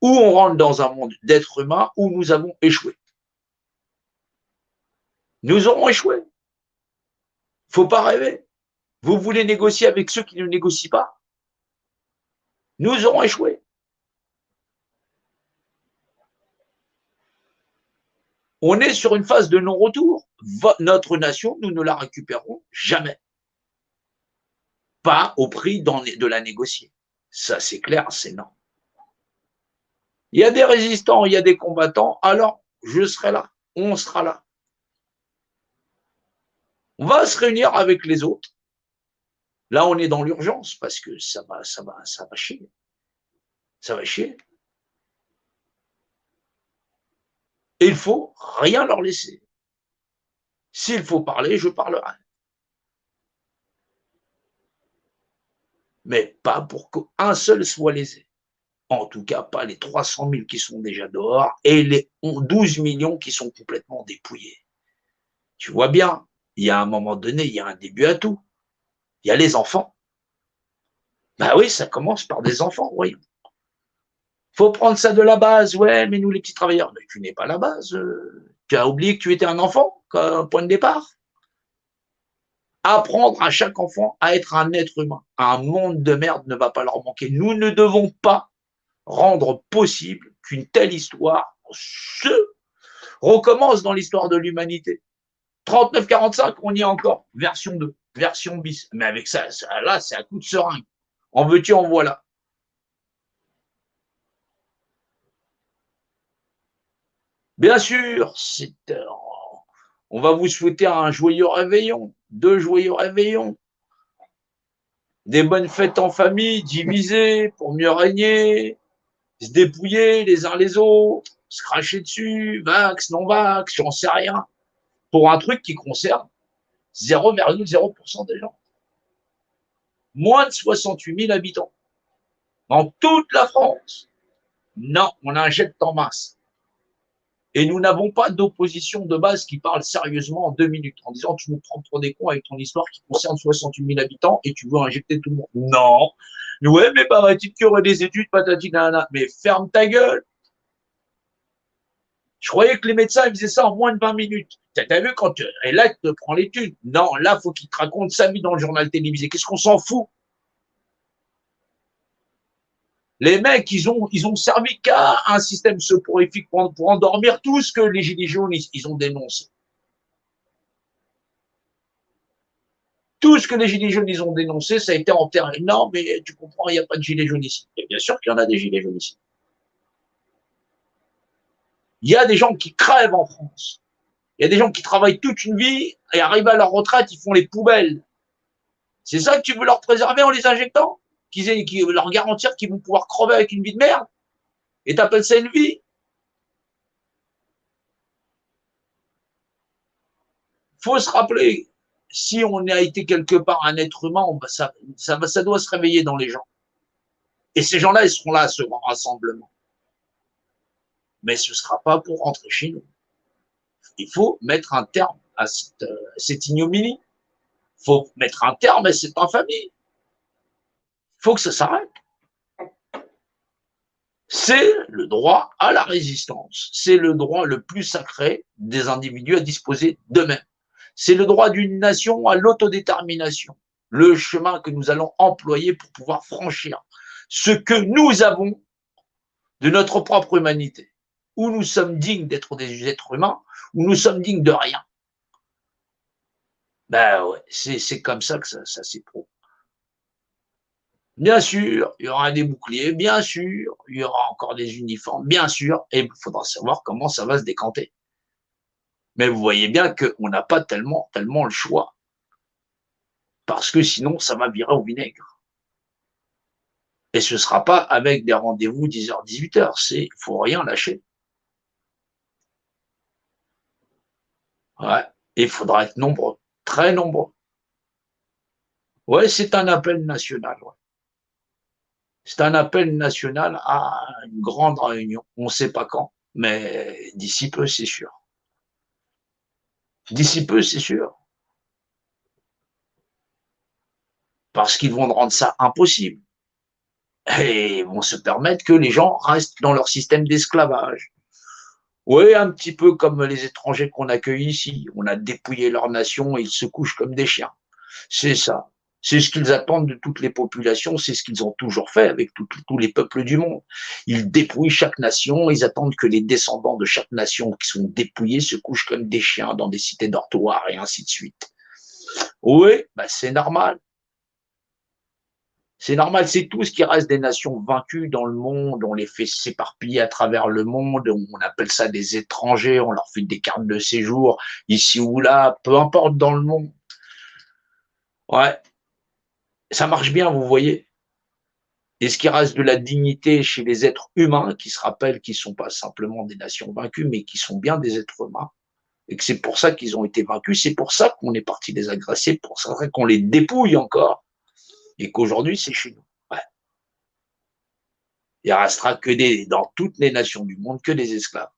ou on rentre dans un monde d'êtres humains où nous avons échoué. Nous aurons échoué. Faut pas rêver. Vous voulez négocier avec ceux qui ne négocient pas? Nous aurons échoué. On est sur une phase de non-retour. Notre nation, nous ne la récupérerons jamais. Pas au prix de la négocier. Ça, c'est clair, c'est non. Il y a des résistants, il y a des combattants, alors je serai là, on sera là. On va se réunir avec les autres. Là, on est dans l'urgence parce que ça va chier. Ça va chier. Et il faut rien leur laisser. S'il faut parler, je parlerai. Mais pas pour qu'un seul soit lésé. En tout cas, pas les 300 000 qui sont déjà dehors et les 12 millions qui sont complètement dépouillés. Tu vois bien, il y a un moment donné, il y a un début à tout. Il y a les enfants. Ben oui, ça commence par des enfants, voyons. Faut prendre ça de la base, ouais, mais nous les petits travailleurs, mais tu n'es pas la base. Tu as oublié que tu étais un enfant, comme point de départ. Apprendre à chaque enfant à être un être humain. Un monde de merde ne va pas leur manquer. Nous ne devons pas rendre possible qu'une telle histoire se recommence dans l'histoire de l'humanité. 39-45, on y est encore. Version 2, version bis. Mais avec ça, là, c'est à coup de seringue. En veux-tu, en voilà. Bien sûr, on va vous souhaiter un joyeux réveillon, 2 joyeux réveillons, des bonnes fêtes en famille, divisées pour mieux régner, se dépouiller les uns les autres, se cracher dessus, vax, non-vax, j'en sais rien, pour un truc qui concerne 0,0% des gens. Moins de 68 000 habitants dans toute la France. Non, on injecte en masse. Et nous n'avons pas d'opposition de base qui parle sérieusement en 2 minutes en disant tu nous prends pour des cons avec ton histoire qui concerne 68 000 habitants et tu veux injecter tout le monde. Non. Ouais, mais paraît-il qu'il y aurait des études, patati nana. Mais ferme ta gueule. Je croyais que les médecins ils faisaient ça en moins de 20 minutes. T'as vu quand et là, tu te prends l'étude. Non, là, faut qu'il te raconte sa vie dans le journal télévisé. Qu'est-ce qu'on s'en fout? Les mecs, ils ont servi qu'à un système soporifique pour endormir tout ce que les gilets jaunes, ils ont dénoncé. Tout ce que les gilets jaunes, ils ont dénoncé, ça a été enterré. Non, mais tu comprends, il n'y a pas de gilets jaunes ici. Et bien sûr qu'il y en a des gilets jaunes ici. Il y a des gens qui crèvent en France. Il y a des gens qui travaillent toute une vie et arrivent à leur retraite, ils font les poubelles. C'est ça que tu veux leur préserver en les injectant? Qui leur garantir qu'ils vont pouvoir crever avec une vie de merde? Et t'appelles ça une vie? Faut se rappeler, si on a été quelque part un être humain, ça doit se réveiller dans les gens. Et ces gens-là, ils seront là à ce grand rassemblement. Mais ce ne sera pas pour rentrer chez nous. Il faut mettre un terme à cette ignominie. Il faut mettre un terme à cette infamie. Il faut que ça s'arrête. C'est le droit à la résistance. C'est le droit le plus sacré des individus à disposer d'eux-mêmes. C'est le droit d'une nation à l'autodétermination. Le chemin que nous allons employer pour pouvoir franchir ce que nous avons de notre propre humanité. Où nous sommes dignes d'être des êtres humains, où nous sommes dignes de rien. Ben ouais, c'est comme ça que ça s'éprouve. Bien sûr, il y aura des boucliers, bien sûr, il y aura encore des uniformes, bien sûr, et il faudra savoir comment ça va se décanter. Mais vous voyez bien qu'on n'a pas tellement le choix, parce que sinon, ça va virer au vinaigre. Et ce ne sera pas avec des rendez-vous 10h, 18h, il faut rien lâcher. Ouais, et il faudra être nombreux, très nombreux. Ouais, c'est un appel national, ouais. C'est un appel national à une grande réunion. On ne sait pas quand, mais d'ici peu, c'est sûr. D'ici peu, c'est sûr. Parce qu'ils vont rendre ça impossible. et vont se permettre que les gens restent dans leur système d'esclavage. Oui, un petit peu comme les étrangers qu'on accueille ici. On a dépouillé leur nation et ils se couchent comme des chiens. C'est ça. C'est ce qu'ils attendent de toutes les populations, c'est ce qu'ils ont toujours fait avec tous les peuples du monde. Ils dépouillent chaque nation, ils attendent que les descendants de chaque nation qui sont dépouillés se couchent comme des chiens dans des cités dortoirs et ainsi de suite. Oui, bah c'est normal. C'est normal, c'est tout ce qui reste des nations vaincues dans le monde, on les fait s'éparpiller à travers le monde, on appelle ça des étrangers, on leur fait des cartes de séjour ici ou là, peu importe dans le monde. Ouais, ça marche bien, vous voyez. Et ce qui reste de la dignité chez les êtres humains, qui se rappellent qu'ils ne sont pas simplement des nations vaincues, mais qui sont bien des êtres humains, et que c'est pour ça qu'ils ont été vaincus, c'est pour ça qu'on est parti les agresser, pour ça qu'on les dépouille encore, et qu'aujourd'hui c'est chez nous. Ouais. Il ne restera que dans toutes les nations du monde, que des esclaves.